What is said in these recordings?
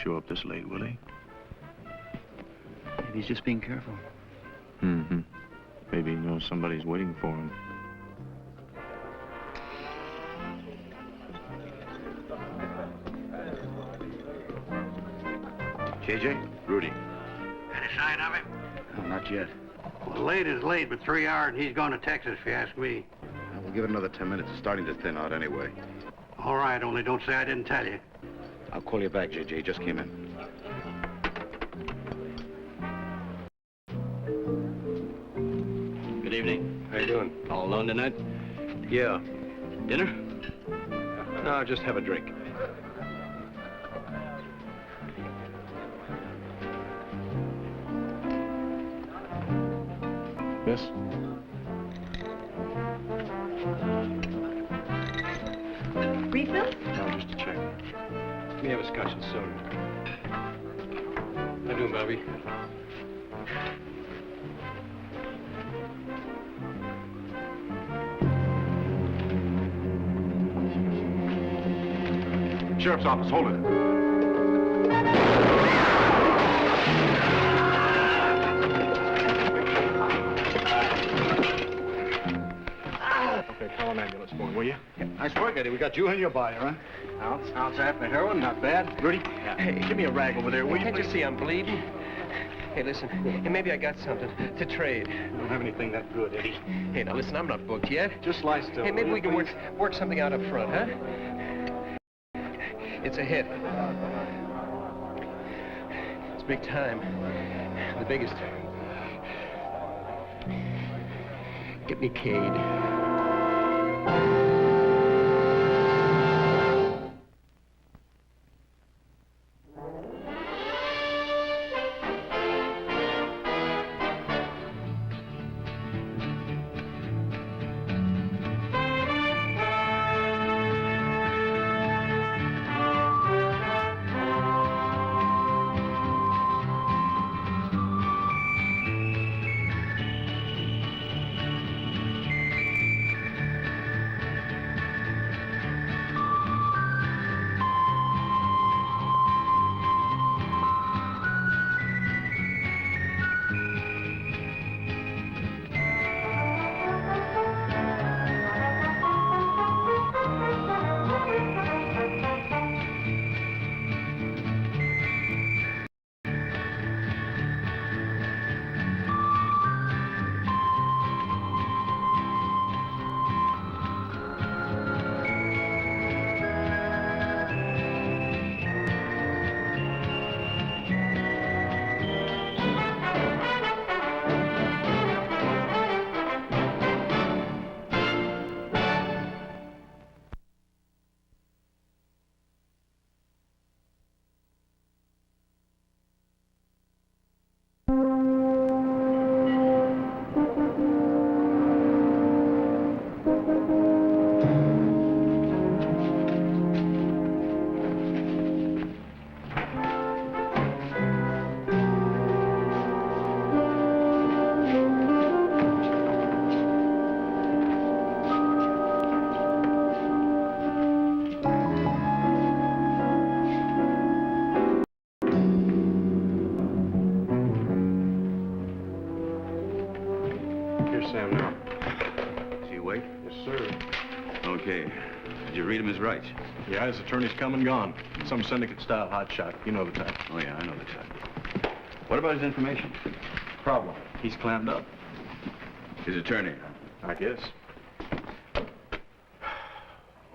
show up this late, will he? Maybe he's just being careful. Mm-hmm. Maybe he knows somebody's waiting for him. JJ? Rudy. Any sign of him? No, not yet. Well, late is late, but 3 hours and he's gone to Texas, if you ask me. We'll give it another 10 minutes. It's starting to thin out anyway. All right, only don't say I didn't tell you. I'll call you back, JJ. Just came in. Good evening. How you doing? All alone tonight? Yeah. Dinner? No, just have a drink. Yes? Refill? No, just a check. Let me have a scotch and soda. How you doing, Bobby? Sheriff's office, hold it. Okay, call an ambulance for him, will you? Nice work, Eddie. We got you and your buyer, huh? Ounce half the heroin, not bad. Rudy? Hey, give me a rag over there, will you? Can't you see I'm bleeding? Hey, listen, maybe I got something to trade. We don't have anything that good, Eddie. Hey, now listen, I'm not booked yet. Just lie still. Hey, maybe we can work something out up front, huh? It's a hit. It's big time. The biggest. Get me Cade. Sam now. Is he awake? Yes, sir. Okay. Did you read him his rights? Yeah, his attorney's come and gone. Some syndicate-style hotshot. You know the type. Oh, yeah, I know the type. What about his information? Problem. He's clammed up. His attorney. I guess.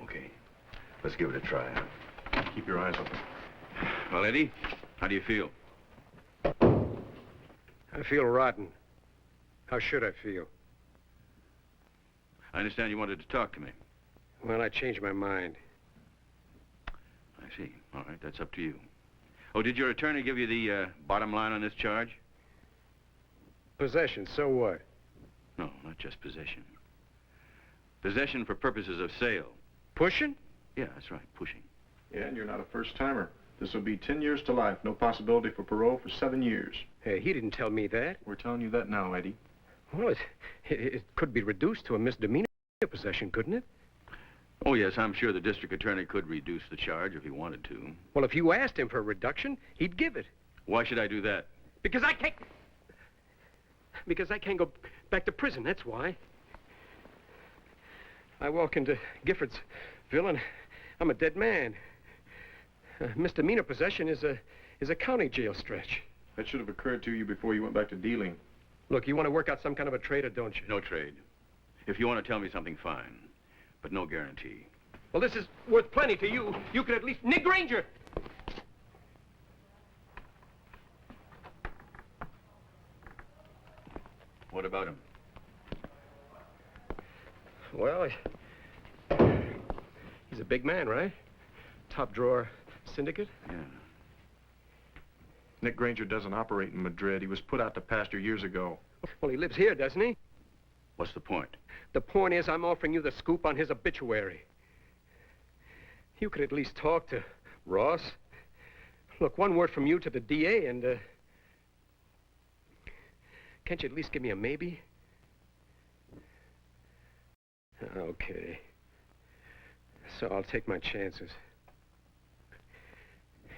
Okay. Let's give it a try, huh? Keep your eyes open. Well, Eddie, how do you feel? I feel rotten. How should I feel? I understand you wanted to talk to me. Well, I changed my mind. I see. All right, that's up to you. Oh, did your attorney give you the bottom line on this charge? Possession, so what? No, not just possession. Possession for purposes of sale. Pushing? Yeah, that's right, pushing. Yeah, and you're not a first-timer. This will be 10 years to life. No possibility for parole for 7 years. Hey, he didn't tell me that. We're telling you that now, Eddie. Well, it could be reduced to a misdemeanor possession, couldn't it? Oh, yes, I'm sure the district attorney could reduce the charge if he wanted to. Well, if you asked him for a reduction, he'd give it. Why should I do that? Because I can't... Because I can't go back to prison, that's why. I walk into Giffordsville and I'm a dead man. Misdemeanor possession is a county jail stretch. That should have occurred to you before you went back to dealing. Look, you want to work out some kind of a trade, or don't you? No trade. If you want to tell me something, fine. But no guarantee. Well, this is worth plenty to you. You could at least... Nick Granger! What about him? Well, he's a big man, right? Top drawer syndicate? Yeah. Nick Granger doesn't operate in Madrid. He was put out to pasture years ago. Well, he lives here, doesn't he? What's the point? The point is, I'm offering you the scoop on his obituary. You could at least talk to Ross. Look, one word from you to the DA and, can't you at least give me a maybe? Okay. So I'll take my chances.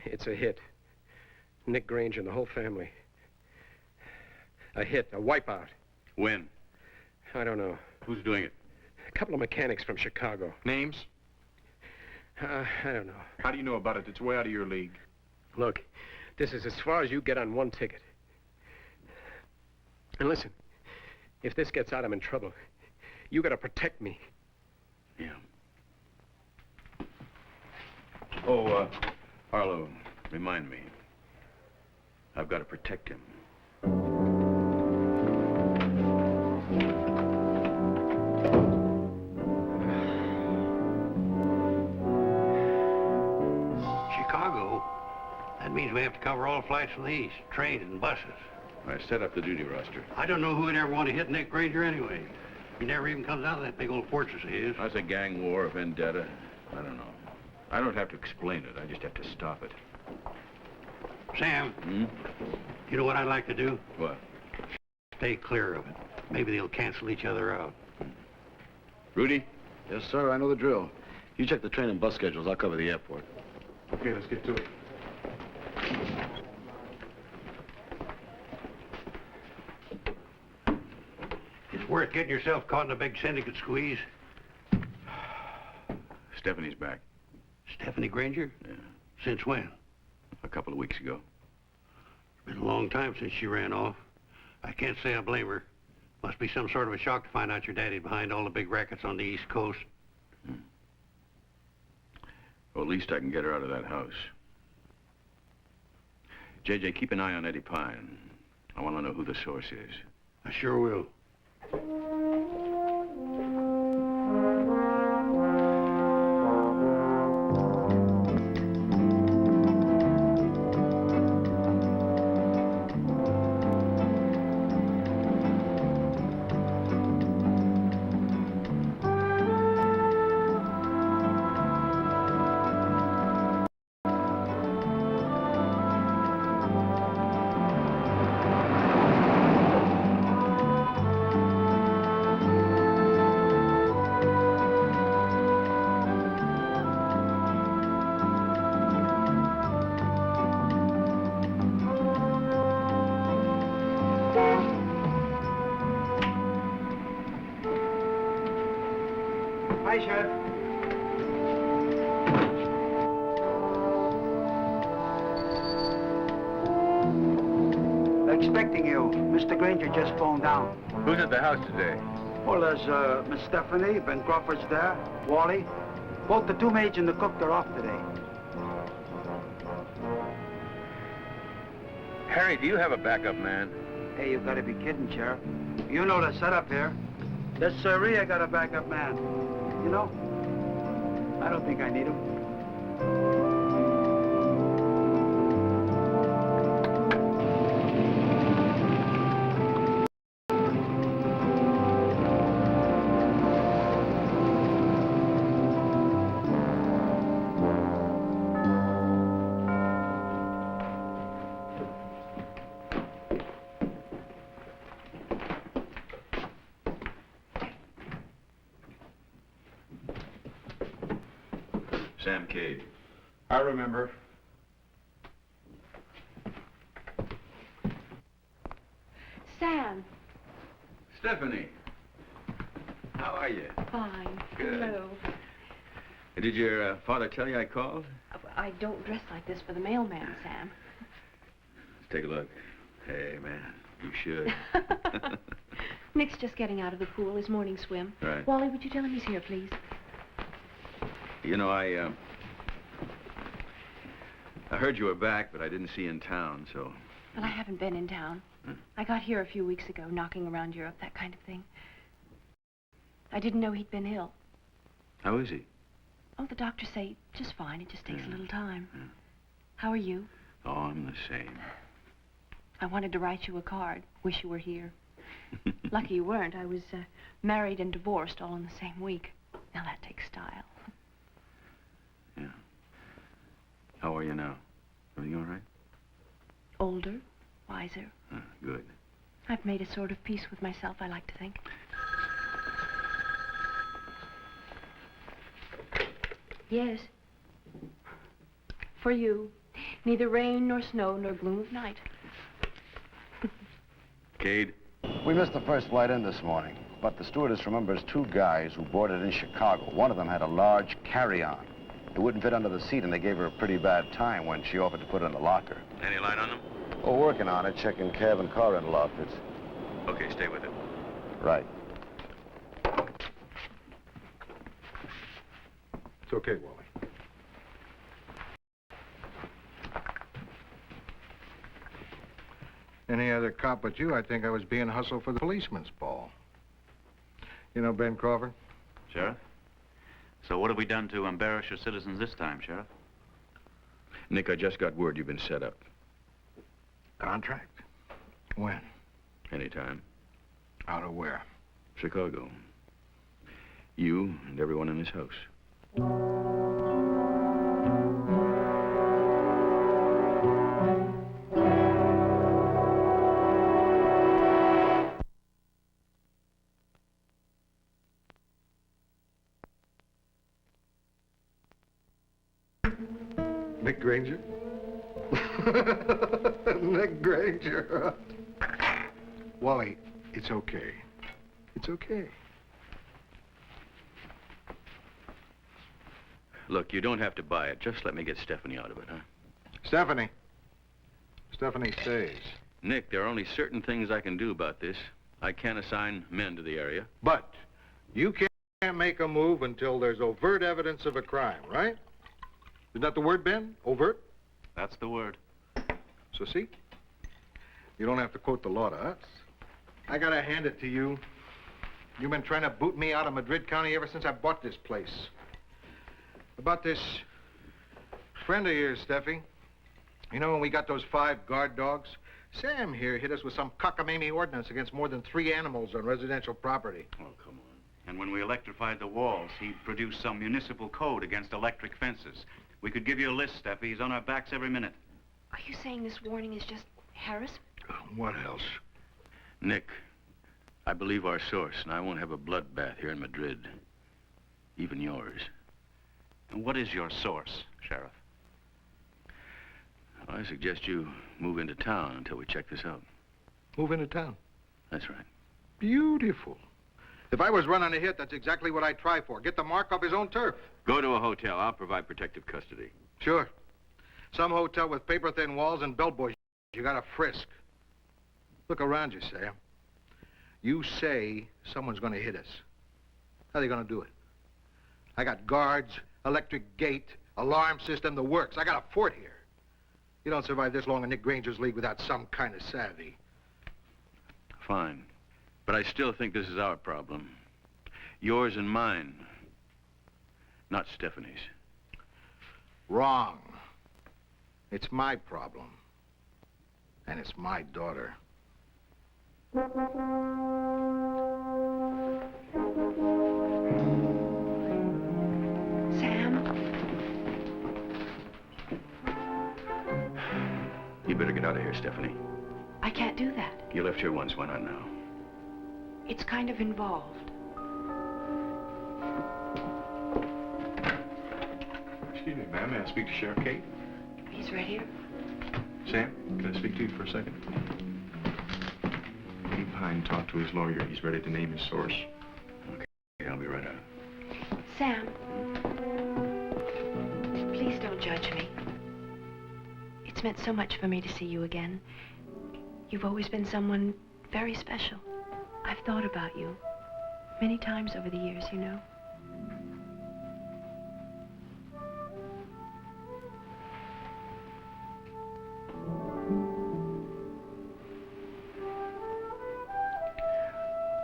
It's a hit. Nick Granger and the whole family. A hit, a wipeout. When? I don't know. Who's doing it? A couple of mechanics from Chicago. Names? I don't know. How do you know about it? It's way out of your league. Look, this is as far as you get on one ticket. And listen, if this gets out, I'm in trouble. You gotta protect me. Yeah. Oh, Harlow, remind me. I've got to protect him. Chicago? That means we have to cover all flights from the east, trains and buses. I set up the duty roster. I don't know who would ever want to hit Nick Granger anyway. He never even comes out of that big old fortress of his. That's a gang war, a vendetta. I don't know. I don't have to explain it. I just have to stop it. Sam, Hmm? you know what I'd like to do? What? Stay clear of it. Maybe they'll cancel each other out. Rudy? Yes, sir, I know the drill. You check the train and bus schedules. I'll cover the airport. Okay, let's get to it. It's worth getting yourself caught in a big syndicate squeeze. Stephanie's back. Stephanie Granger? Yeah. Since when? A couple of weeks ago. Been a long time since she ran off. I can't say I blame her. Must be some sort of a shock to find out your daddy's behind all the big rackets on the East Coast. Well, at least I can get her out of that house. JJ, keep an eye on Eddie Pine. I want to know who the source is. I sure will. Hi, Sheriff. Expecting you. Mr. Granger just phoned down. Who's at the house today? Well, there's Miss Stephanie, Ben Crawford's there, Wally. Both the two maids and the cook, they're off today. Harry, do you have a backup man? Hey, you gotta be kidding, Sheriff. You know the setup here. Yes, sirree, I got a backup man. You know, I don't think I need him. Sam Cade. I remember. Sam. Stephanie. How are you? Fine. Good. Hello. Did your father tell you I called? I don't dress like this for the mailman, Sam. Let's take a look. Hey, man, you should. Nick's just getting out of the pool, his morning swim. Right. Wally, would you tell him he's here, please? You know, I heard you were back, but I didn't see you in town, so... Well, I haven't been in town. I got here a few weeks ago, knocking around Europe, that kind of thing. I didn't know he'd been ill. How is he? Oh, the doctors say just fine. It just takes a little time. How are you? Oh, I'm the same. I wanted to write you a card. Wish you were here. Lucky you weren't. I was married and divorced all in the same week. Now that takes style. Yeah. How are you now? Everything all right? Older, wiser. Good. I've made a sort of peace with myself, I like to think. Yes. For you. Neither rain nor snow nor gloom of night. Cade? We missed the first flight in this morning, but the stewardess remembers two guys who boarded in Chicago. One of them had a large carry-on. It wouldn't fit under the seat, and they gave her a pretty bad time when she offered to put it in the locker. Any light on them? Oh, working on it, checking cab and car rental outfits. Okay, stay with it. Right. It's okay, Wally. Any other cop but you, I think I was being hustled for the policeman's ball. You know Ben Crawford? Sheriff? So what have we done to embarrass your citizens this time, Sheriff? Nick, I just got word you've been set up. Contract? When? Anytime. Out of where? Chicago. You and everyone in this house. Nick Granger? Nick Granger. Wally, it's okay. It's okay. Look, you don't have to buy it. Just let me get Stephanie out of it, huh? Stephanie. Stephanie stays. Nick, there are only certain things I can do about this. I can't assign men to the area. But you can't make a move until there's overt evidence of a crime, right? Isn't that the word, Ben? Overt? That's the word. So see? You don't have to quote the law to us. I gotta hand it to you. You've been trying to boot me out of Madrid County ever since I bought this place. About this friend of yours, Steffi. You know when we got those 5 guard dogs? Sam here hit us with some cockamamie ordinance against more than 3 animals on residential property. Oh, come on. And when we electrified the walls, he produced some municipal code against electric fences. We could give you a list, Steffi. He's on our backs every minute. Are you saying this warning is just harassment? What else? Nick, I believe our source, and I won't have a bloodbath here in Madrid. Even yours. And what is your source, Sheriff? I suggest you move into town until we check this out. Move into town. That's right. Beautiful. If I was running a hit, that's exactly what I'd try for. Get the mark off his own turf. Go to a hotel. I'll provide protective custody. Sure. Some hotel with paper-thin walls and bellboys you gotta frisk. Look around you, Sam. You say someone's gonna hit us. How are they gonna do it? I got guards, electric gate, alarm system, the works. I got a fort here. You don't survive this long in Nick Granger's league without some kind of savvy. Fine. But I still think this is our problem. Yours and mine. Not Stephanie's. Wrong. It's my problem. And it's my daughter. Sam? You better get out of here, Stephanie. I can't do that. You left here once, why not now? It's kind of involved. Excuse me, ma'am. May I speak to Sheriff Cade? He's right here. Sam, can I speak to you for a second? Abe Hine talked to his lawyer. He's ready to name his source. Okay, I'll be right out. Sam, please don't judge me. It's meant so much for me to see you again. You've always been someone very special. I've thought about you many times over the years, you know.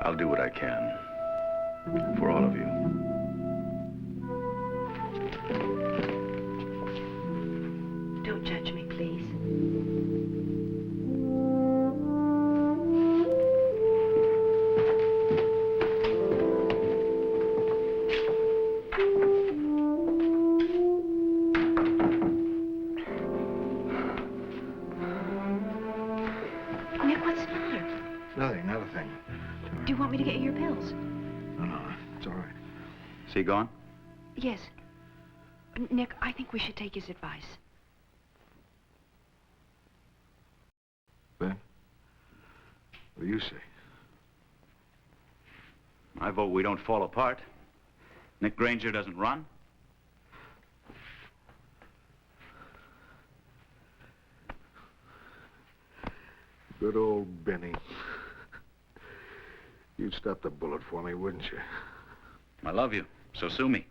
I'll do what I can for all of you. Don't judge me, please. Nick, what's the matter? Nothing, not a thing. Do you want me to get you your pills? No, it's all right. Is he gone? Yes. Nick, I think we should take his advice. Ben, what do you say? I vote we don't fall apart. Nick Granger doesn't run. Good old Benny. You'd stop the bullet for me, wouldn't you? I love you, so sue me.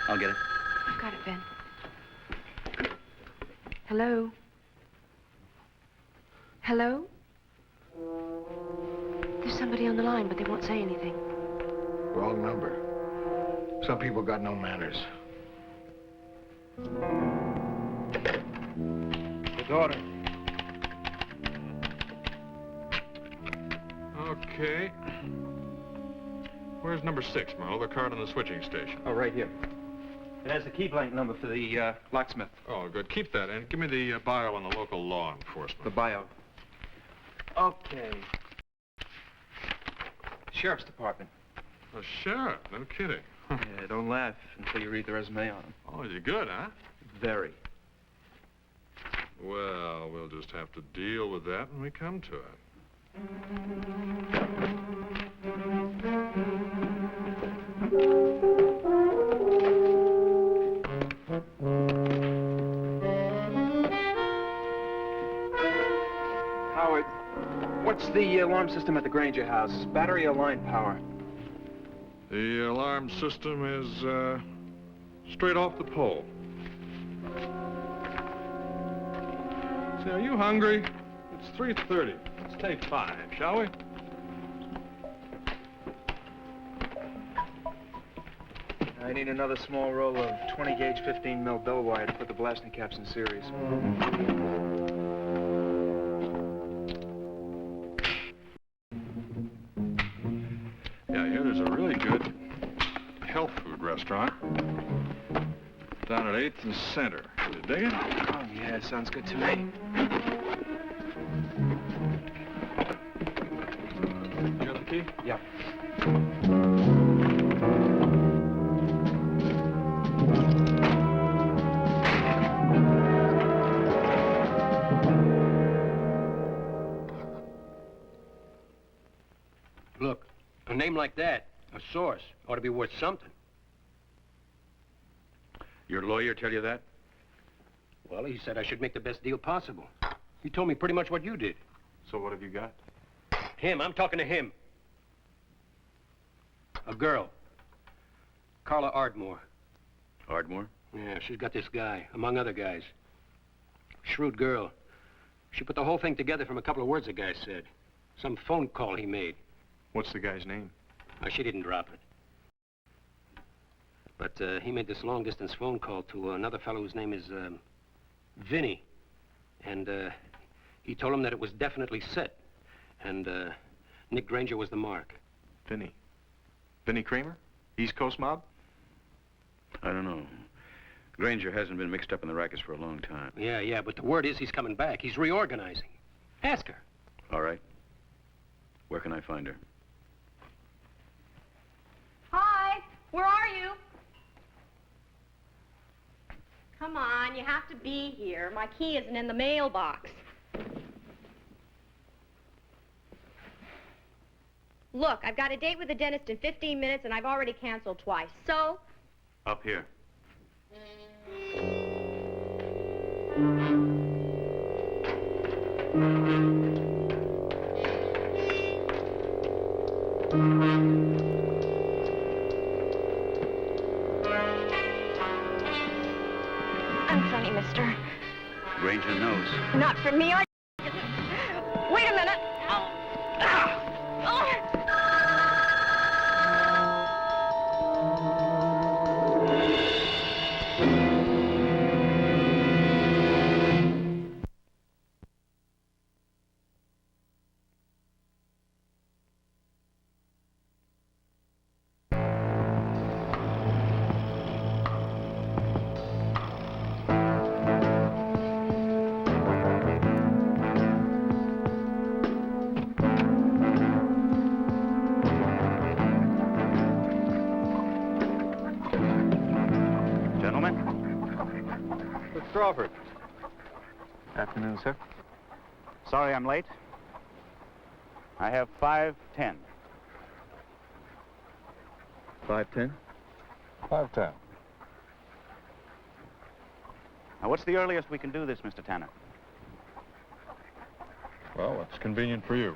I'll get it. I've got it, Ben. Hello? Hello? There's somebody on the line, but they won't say anything. Wrong number. Some people got no manners. His order. Okay. Where's number 6, Merle? The card on the switching station. Oh, right here. It has the key blank number for the locksmith. Oh, good. Keep that. And give me the bio on the local law enforcement. The bio. Okay. Sheriff's Department. The sheriff? No kidding. Yeah, don't laugh until you read the resume on him. Oh, you're good, huh? Very. Well, we'll just have to deal with that when we come to it. Howard, what's the alarm system at the Granger house? Battery or line power? The alarm system is, straight off the pole. Say, are you hungry? It's 3:30. Let's take 5, shall we? I need another small roll of 20-gauge 15-mil bell wire to put the blasting caps in series. Yeah, here there's a really good health food restaurant down at 8th and Center. You dig it? Oh, yeah, sounds good to me. You got the key? Yeah. Look, a name like that, a source, ought to be worth something. Your lawyer tell you that? Well, he said I should make the best deal possible. He told me pretty much what you did. So what have you got? Him, I'm talking to him. A girl. Carla Ardmore. Ardmore? Yeah, she's got this guy, among other guys. Shrewd girl. She put the whole thing together from a couple of words the guy said. Some phone call he made. What's the guy's name? She didn't drop it. But he made this long-distance phone call to another fellow whose name is, Vinny. And he told him that it was definitely set. And Nick Granger was the mark. Vinny. Vinny Kramer? East Coast mob? I don't know. Granger hasn't been mixed up in the rackets for a long time. Yeah, but the word is he's coming back. He's reorganizing. Ask her. All right. Where can I find her? Hi, where are you? Come on, you have to be here. My key isn't in the mailbox. Look, I've got a date with the dentist in 15 minutes, and I've already canceled twice. So? Up here. I'm funny, mister. Granger knows. Not for me, I... Wait a minute. Crawford. Afternoon, sir. Sorry I'm late. I have 5:10. 5:10? 5:10. Now, what's the earliest we can do this, Mr. Tanner? Well, it's convenient for you.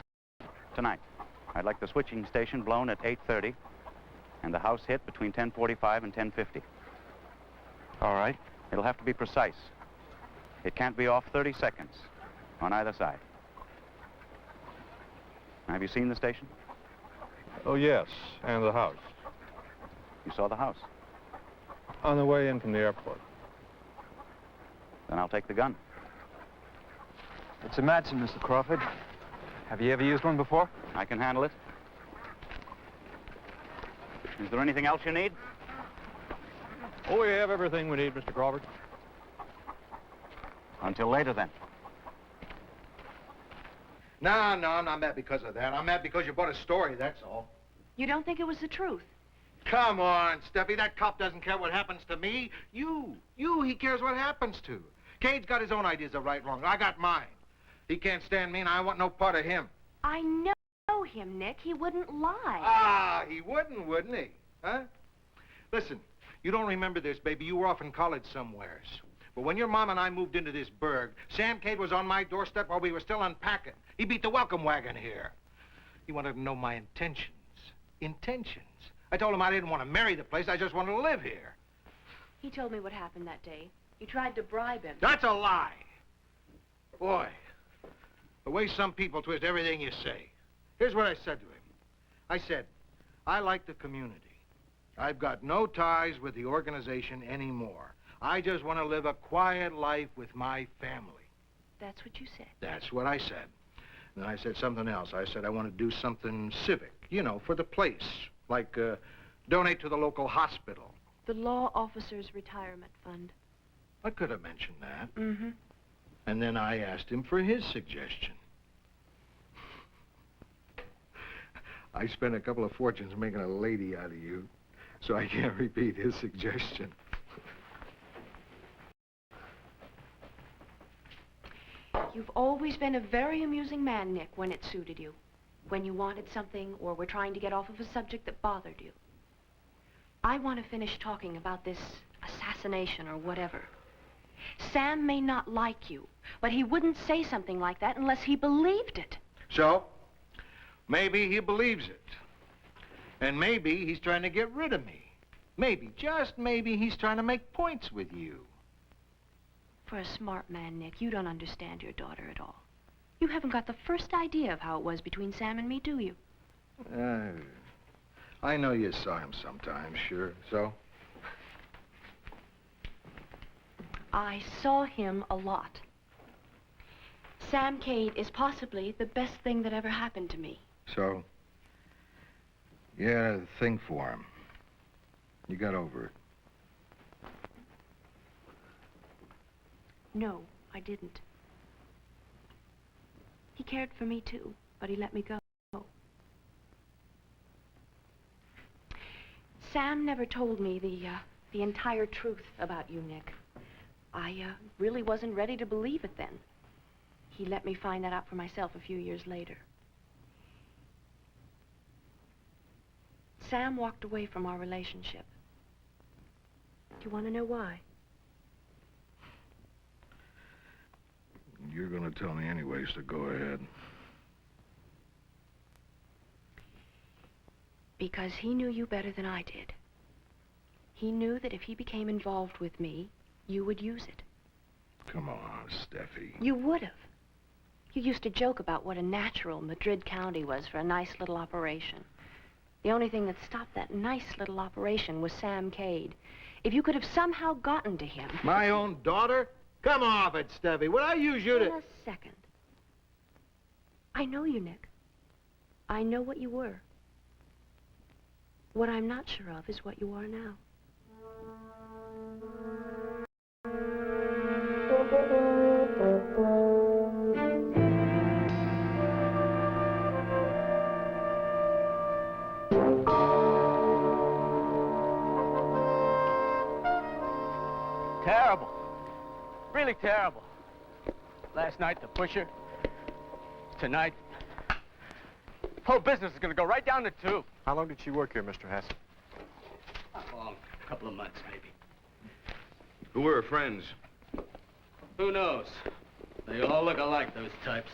Tonight. I'd like the switching station blown at 8:30 and the house hit between 10:45 and 10:50. All right. It'll have to be precise. It can't be off 30 seconds on either side. Have you seen the station? Oh, yes, and the house. You saw the house. On the way in from the airport. Then I'll take the gun. It's a Madsen, Mr. Crawford. Have you ever used one before? I can handle it. Is there anything else you need? Oh, we have everything we need, Mr. Crawford. Until later, then. No, I'm not mad because of that. I'm mad because you bought a story, that's all. You don't think it was the truth? Come on, Steffi, that cop doesn't care what happens to me. You, he cares what happens to. Cade's got his own ideas of right and wrong. I got mine. He can't stand me, and I want no part of him. I know him, Nick. He wouldn't lie. Ah, he wouldn't he? Huh? Listen, you don't remember this, baby. You were off in college somewheres. But when your mom and I moved into this burg, Sam Cade was on my doorstep while we were still unpacking. He beat the welcome wagon here. He wanted to know my intentions. Intentions. I told him I didn't want to marry the place. I just wanted to live here. He told me what happened that day. You tried to bribe him. That's a lie. Boy, the way some people twist everything you say. Here's what I said to him. I said, I like the community. I've got no ties with the organization anymore. I just want to live a quiet life with my family. That's what you said. That's what I said. And I said something else. I said I want to do something civic, you know, for the place. Like donate to the local hospital. The Law Officers Retirement Fund. I could have mentioned that. Mm-hmm. And then I asked him for his suggestion. I spent a couple of fortunes making a lady out of you, so I can't repeat his suggestion. You've always been a very amusing man, Nick, when it suited you. When you wanted something or were trying to get off of a subject that bothered you. I want to finish talking about this assassination or whatever. Sam may not like you, but he wouldn't say something like that unless he believed it. So, maybe he believes it. And maybe he's trying to get rid of me. Maybe, just maybe, he's trying to make points with you. For a smart man, Nick, you don't understand your daughter at all. You haven't got the first idea of how it was between Sam and me, do you? I know you saw him sometimes, sure. So? I saw him a lot. Sam Cade is possibly the best thing that ever happened to me. So? You had a thing for him. You got over it. No, I didn't. He cared for me, too, but he let me go. Sam never told me the entire truth about you, Nick. I really wasn't ready to believe it then. He let me find that out for myself a few years later. Sam walked away from our relationship. Do you want to know why? You're going to tell me anyways, so go ahead. Because he knew you better than I did. He knew that if he became involved with me, you would use it. Come on, Steffi. You would have. You used to joke about what a natural Madrid County was for a nice little operation. The only thing that stopped that nice little operation was Sam Cade. If you could have somehow gotten to him... My own daughter? Come off it, Steffi. Would I use you to... In a second. I know you, Nick. I know what you were. What I'm not sure of is what you are now. Terrible. Really terrible. Last night, the pusher. Tonight, whole business is going to go right down the tube. How long did she work here, Mr. Hassan? Not long. A couple of months, maybe. Who were her friends? Who knows? They all look alike, those types.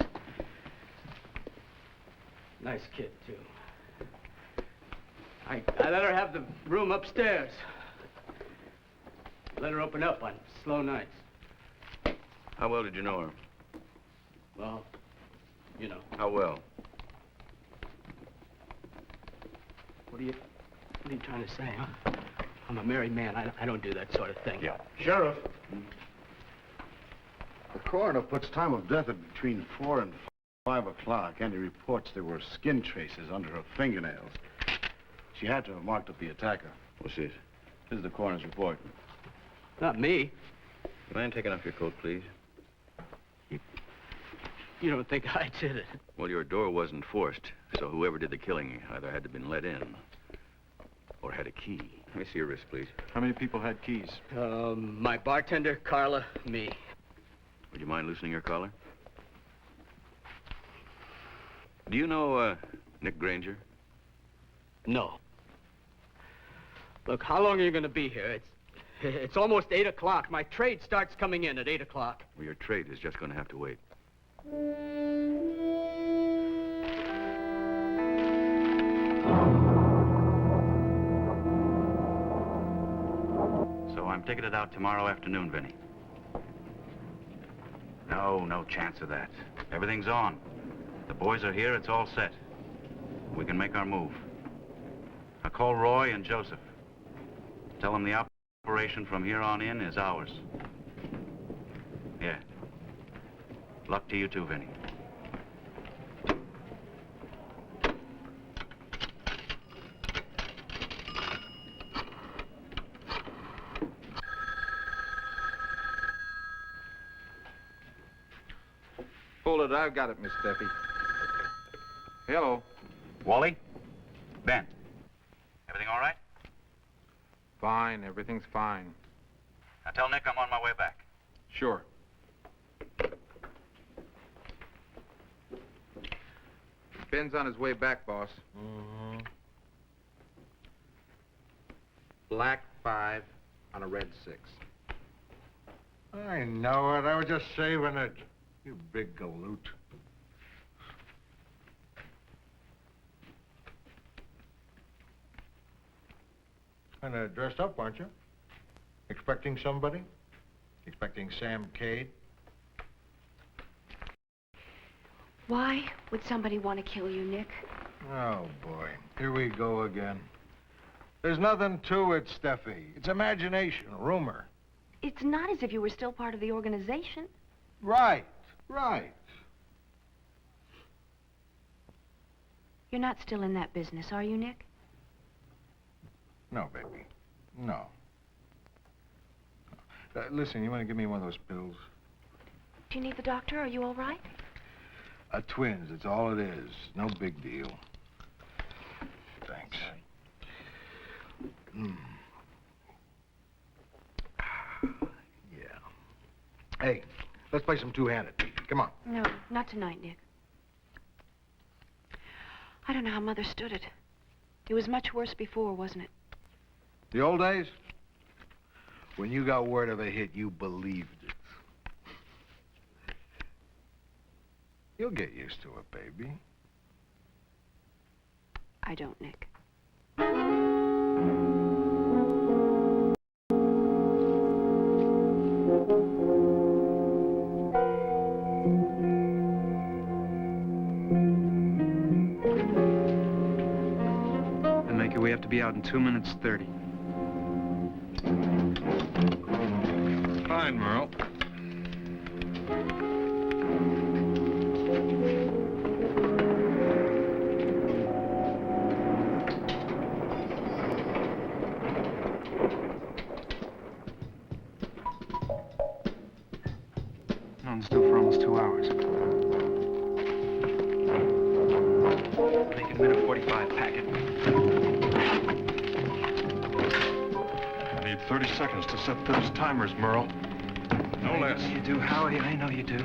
Nice kid, too. I let her have the room upstairs. Let her open up on slow nights. How well did you know her? Well, you know. How well? What are you trying to say, huh? I'm a married man. I don't do that sort of thing. Yeah. Sheriff. The coroner puts time of death at between 4 and 5 o'clock, and he reports there were skin traces under her fingernails. She had to have marked up the attacker. What's this? This is the coroner's report. Not me. Man, taking off your coat, please. You don't think I did it? Well, your door wasn't forced, so whoever did the killing either had to have been let in or had a key. Let me see your wrist, please. How many people had keys? My bartender, Carla, me. Would you mind loosening your collar? Do you know, Nick Granger? No. Look, how long are you going to be here? It's almost 8 o'clock. My trade starts coming in at 8 o'clock. Well, your trade is just going to have to wait. So I'm ticketed out tomorrow afternoon, Vinny. No chance of that. Everything's on. The boys are here, it's all set. We can make our move. Now call Roy and Joseph. Tell them the operation from here on in is ours. Yeah. Luck to you too, Vinny. Hold it, I've got it, Miss Steffi. Hello. Wally? Ben. Everything all right? Fine, everything's fine. Now tell Nick I'm on my way back. Sure. Ben's on his way back, boss. Mm-hmm. Black 5 on a red 6. I know it. I was just saving it. You big galoot. Kind of dressed up, aren't you? Expecting somebody? Expecting Sam Cade? Why would somebody want to kill you, Nick? Oh, boy. Here we go again. There's nothing to it, Steffi. It's imagination, rumor. It's not as if you were still part of the organization. Right. You're not still in that business, are you, Nick? No, baby. No. Listen, you want to give me one of those pills? Do you need the doctor? Are you all right? Twins, it's all it is. No big deal. Thanks. Yeah. Hey, let's play some two-handed. Come on. No, not tonight, Nick. I don't know how Mother stood it. It was much worse before, wasn't it? The old days? When you got word of a hit, you believed it. You'll get used to it, baby. I don't, Nick. And make it, we have to be out in 2 minutes 30. Fine, Merle. On still for almost 2 hours. Make it minute 45, pack it. I need 30 seconds to set those timers, Merle. No less. I know you do, Howie. I know you do.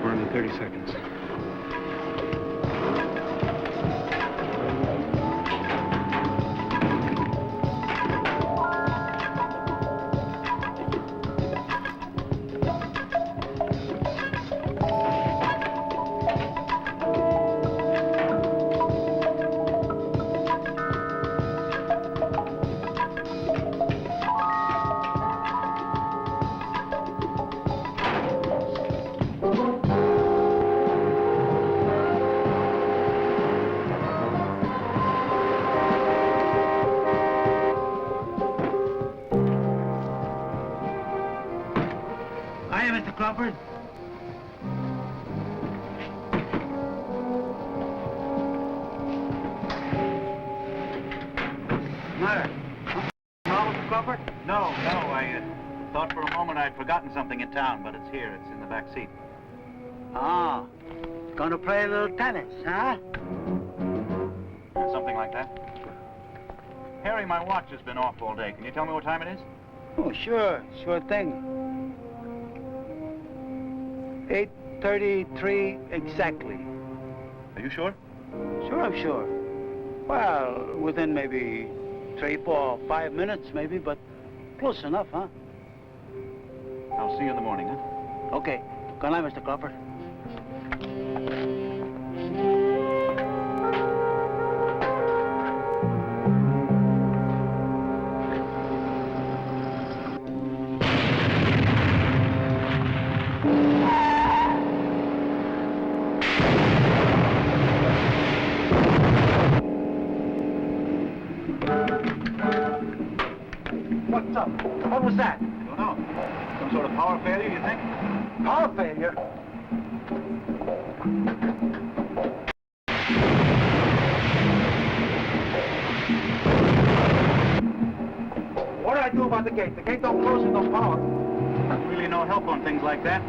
We're in 30 seconds. Hiya, Mr. Crawford. Matter? Wrong, Mr. Crawford? No, I thought for a moment I'd forgotten something in town, but it's here. It's in the back seat. Ah, gonna play a little tennis, huh? Something like that. Harry, my watch has been off all day. Can you tell me what time it is? Oh, sure thing. 8:33 exactly. Are you sure? Sure, I'm sure. Well, within maybe 3, 4, 5 minutes, maybe, but close enough, huh? I'll see you in the morning, huh? Okay. Good night, Mr. Crawford. What's up? What was that? I don't know. Some sort of power failure, you think? Power failure? about the gate? The gate don't close with no power. Really no help on things like that.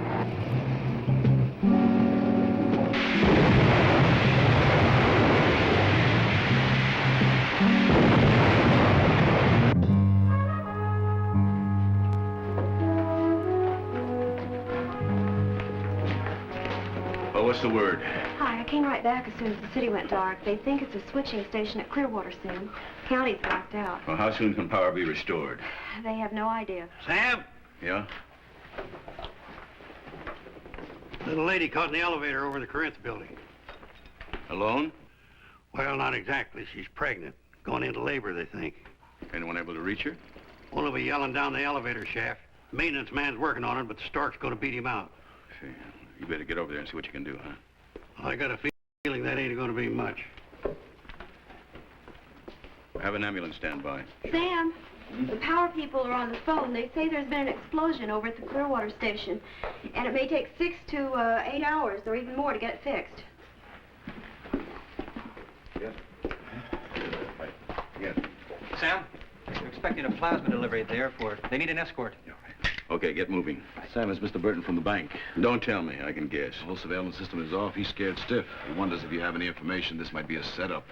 Well, what's the word? Hi, I came right back as soon as the city went dark. They think it's a switching station at Clearwater soon. County's blacked out. Well, how soon can power be restored? They have no idea. Sam! Yeah? Little lady caught in the elevator over the Corinth building. Alone? Well, not exactly. She's pregnant. Going into labor, they think. Anyone able to reach her? One will be yelling down the elevator shaft. The maintenance man's working on it, but the stork's going to beat him out. See, you better get over there and see what you can do, huh? Well, I got a feeling that ain't going to be much. Have an ambulance stand by. Sam, the power people are on the phone. They say there's been an explosion over at the Clearwater station, and it may take 6 to 8 hours or even more to get it fixed. Yes. Yes. Sam, they're expecting a plasma delivery at the airport. They need an escort. Okay, get moving. Sam, it's Mr. Burton from the bank. Don't tell me. I can guess. The whole surveillance system is off. He's scared stiff. He wonders if you have any information. This might be a setup.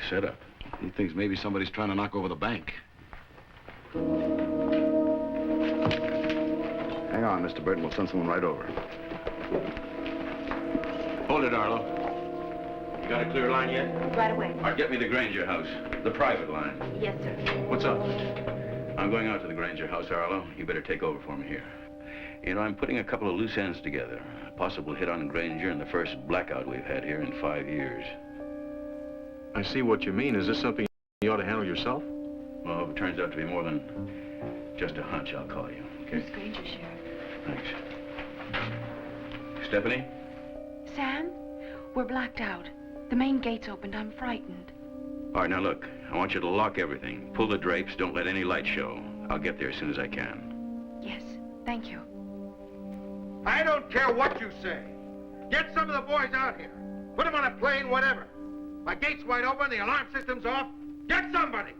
Set up. He thinks maybe somebody's trying to knock over the bank. Hang on, Mr. Burton. We'll send someone right over. Hold it, Arlo. You got a clear line yet? Right away. All right, get me the Granger house. The private line. Yes, sir. What's up? I'm going out to the Granger house, Arlo. You better take over for me here. You know, I'm putting a couple of loose ends together. A possible hit on Granger and the first blackout we've had here in 5 years. I see what you mean. Is this something you ought to handle yourself? Well, if it turns out to be more than just a hunch, I'll call you, okay? Miss Granger, Sheriff. Thanks. Stephanie? Sam, we're blacked out. The main gate's opened. I'm frightened. All right, now look. I want you to lock everything. Pull the drapes. Don't let any light show. I'll get there as soon as I can. Yes, thank you. I don't care what you say. Get some of the boys out here. Put them on a plane, whatever. My gate's wide open, the alarm system's off. Get somebody!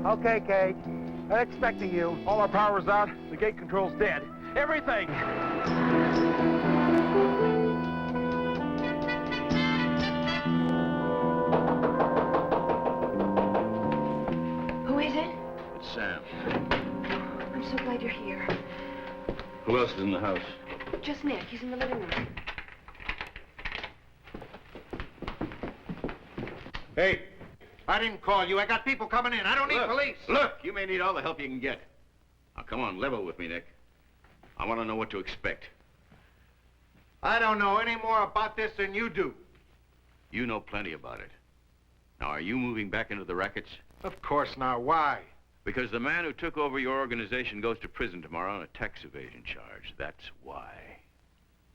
Okay, Cade. They're expecting you. All our power's out. The gate control's dead. Everything! Who is it? It's Sam. I'm so glad you're here. Who else is in the house? Just Nick. He's in the living room. Hey, I didn't call you. I got people coming in. I don't need police. Look, you may need all the help you can get. Now, come on, level with me, Nick. I want to know what to expect. I don't know any more about this than you do. You know plenty about it. Now, are you moving back into the rackets? Of course now. Why? Because the man who took over your organization goes to prison tomorrow on a tax evasion charge. That's why.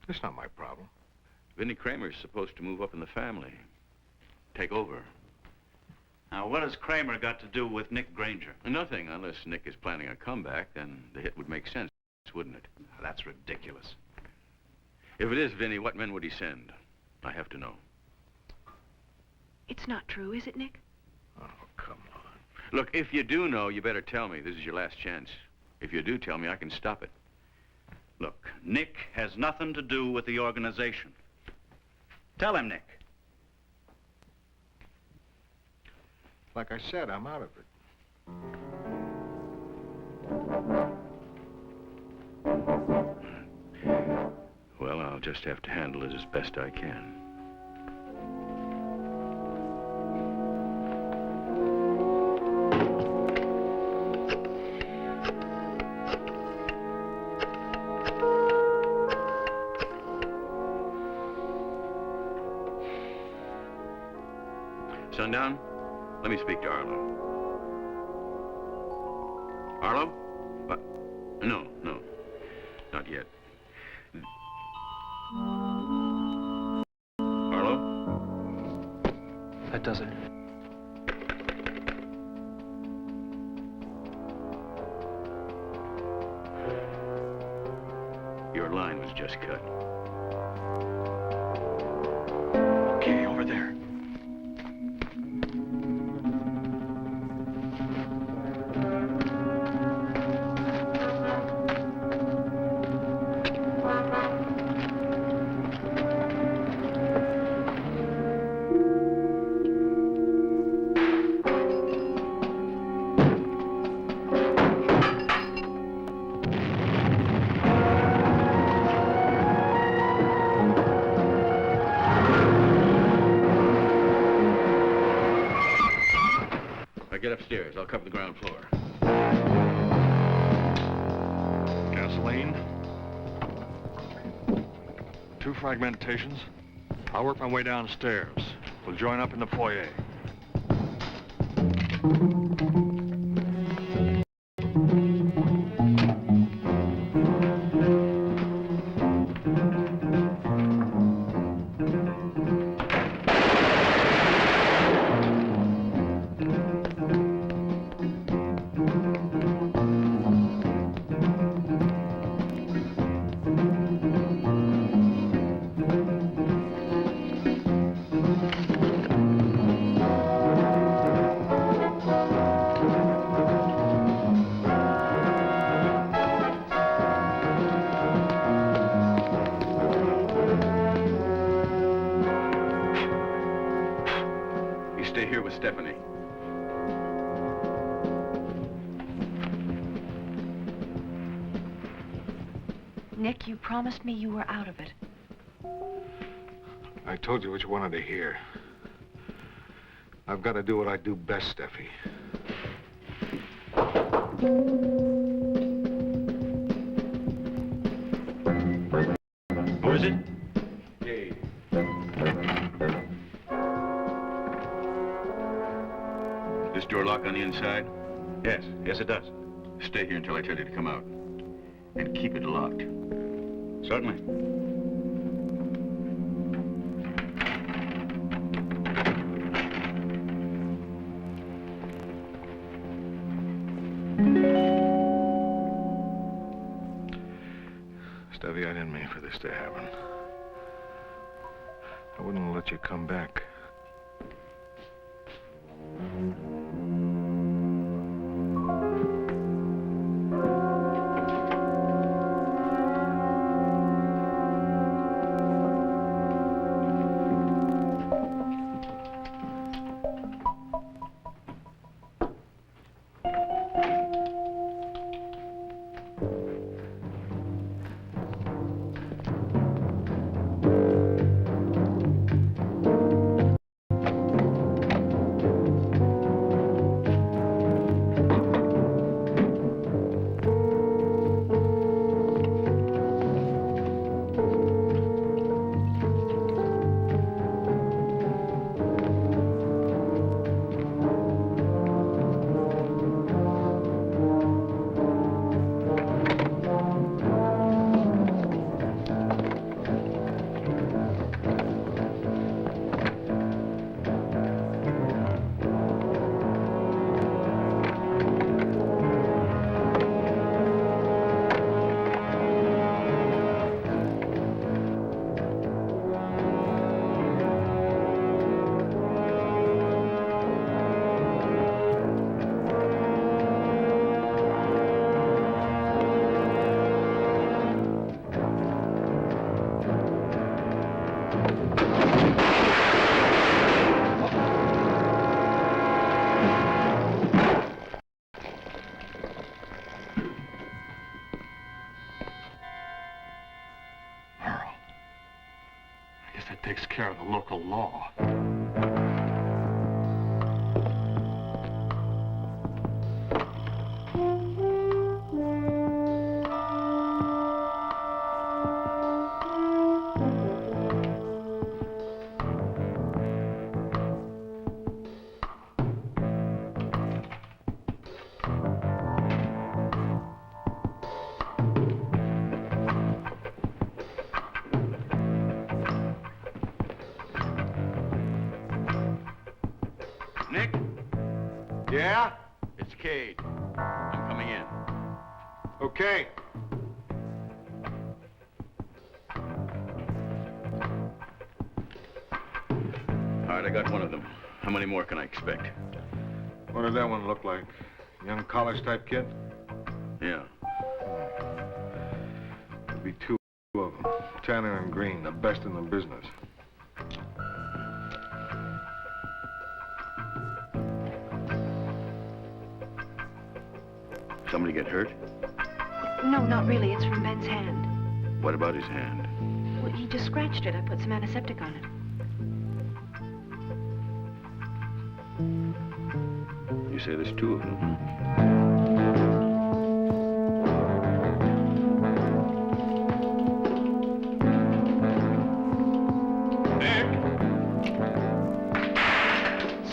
That's not my problem. Vinnie Kramer's supposed to move up in the family. Take over. Now, what has Kramer got to do with Nick Granger? Nothing, unless Nick is planning a comeback, then the hit would make sense, wouldn't it? That's ridiculous. If it is Vinnie, what men would he send? I have to know. It's not true, is it, Nick? Oh, come on. Look, if you do know, you better tell me. This is your last chance. If you do tell me, I can stop it. Look, Nick has nothing to do with the organization. Tell him, Nick. Like I said, I'm out of it. Well, I'll just have to handle it as best I can. me speak to Arlo. Arlo? What? No, no. Not yet. Arlo? That does it. Your line was just cut. Okay, over there. Get upstairs. I'll cover the ground floor. Gasoline. 2 fragmentations. I'll work my way downstairs. We'll join up in the foyer. Stay here with Stephanie. Nick, you promised me you were out of it. I told you what you wanted to hear. I've got to do what I do best, Steffi. Who is it? Cade. This door lock on the inside? Yes, yes it does. Stay here until I tell you to come out. And keep it locked. Certainly. Steffi, I didn't mean for this to happen. I wouldn't let you come back. Takes care of the local law. It's Cade. I'm coming in. Okay. All right, I got one of them. How many more can I expect? What did that one look like? Young college-type kid? Yeah. There'd be two of them. Tanner and Green, the best in the business. Somebody get hurt? No, not really. It's from Ben's hand. What about his hand? Well, he just scratched it. I put some antiseptic on it. You say there's two of them, huh?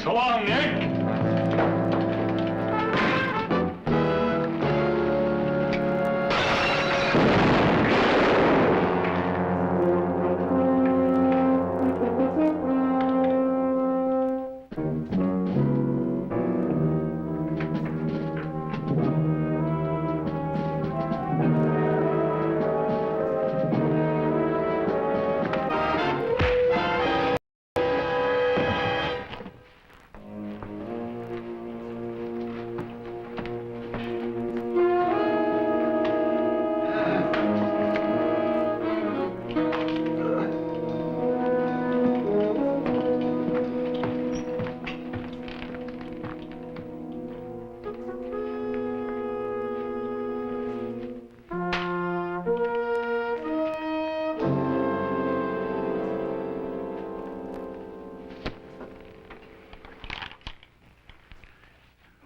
So long, Nick.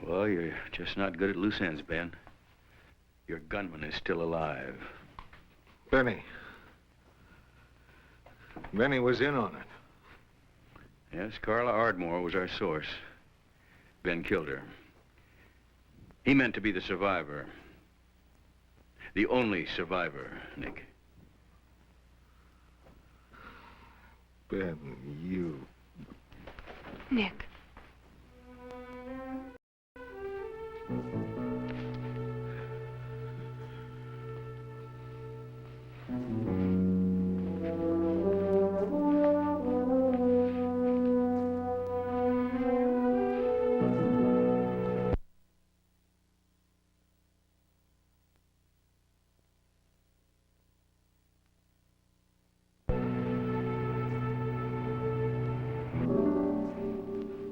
Well, you're just not good at loose ends, Ben. Your gunman is still alive. Benny. Benny was in on it. Yes, Carla Ardmore was our source. Ben killed her. He meant to be the survivor. The only survivor, Nick. Ben, you... Nick.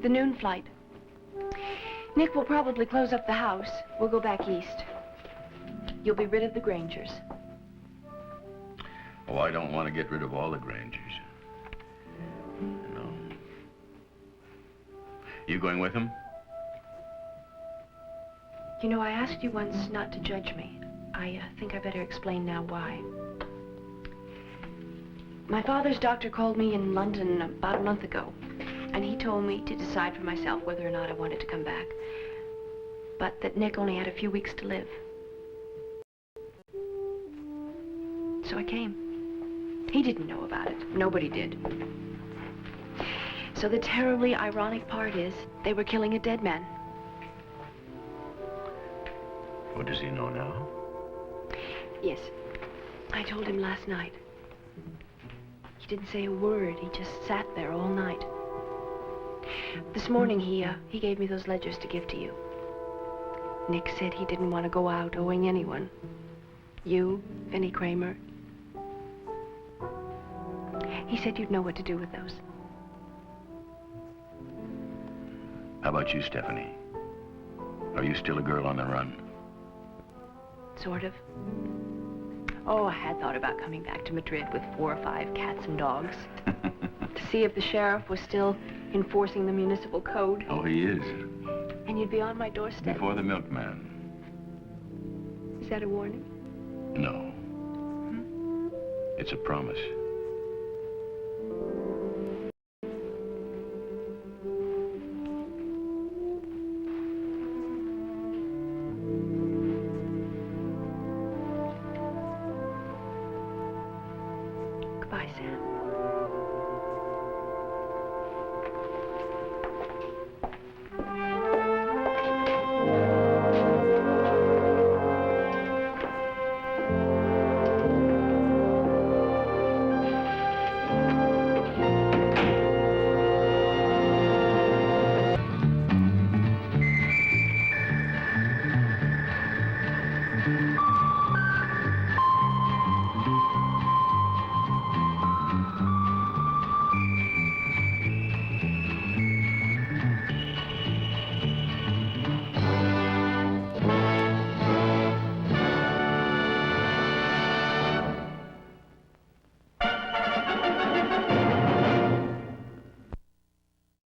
The noon flight. Nick will probably close up the house. We'll go back east. You'll be rid of the Grangers. Oh, I don't want to get rid of all the Grangers. No. You going with him? You know, I asked you once not to judge me. I think I better explain now why. My father's doctor called me in London about a month ago, and he told me to decide for myself whether or not I wanted to come back, but that Nick only had a few weeks to live. So I came. He didn't know about it. Nobody did. So the terribly ironic part is, they were killing a dead man. What does he know now? Yes. I told him last night. He didn't say a word. He just sat there all night. This morning, he gave me those ledgers to give to you. Nick said he didn't want to go out owing anyone. You, Vinnie Kramer. He said you'd know what to do with those. How about you, Stephanie? Are you still a girl on the run? Sort of. Oh, I had thought about coming back to Madrid with 4 or 5 cats and dogs. To see if the sheriff was still enforcing the municipal code. Oh, he is. And you'd be on my doorstep. Before the milkman. Is that a warning? No. It's a promise.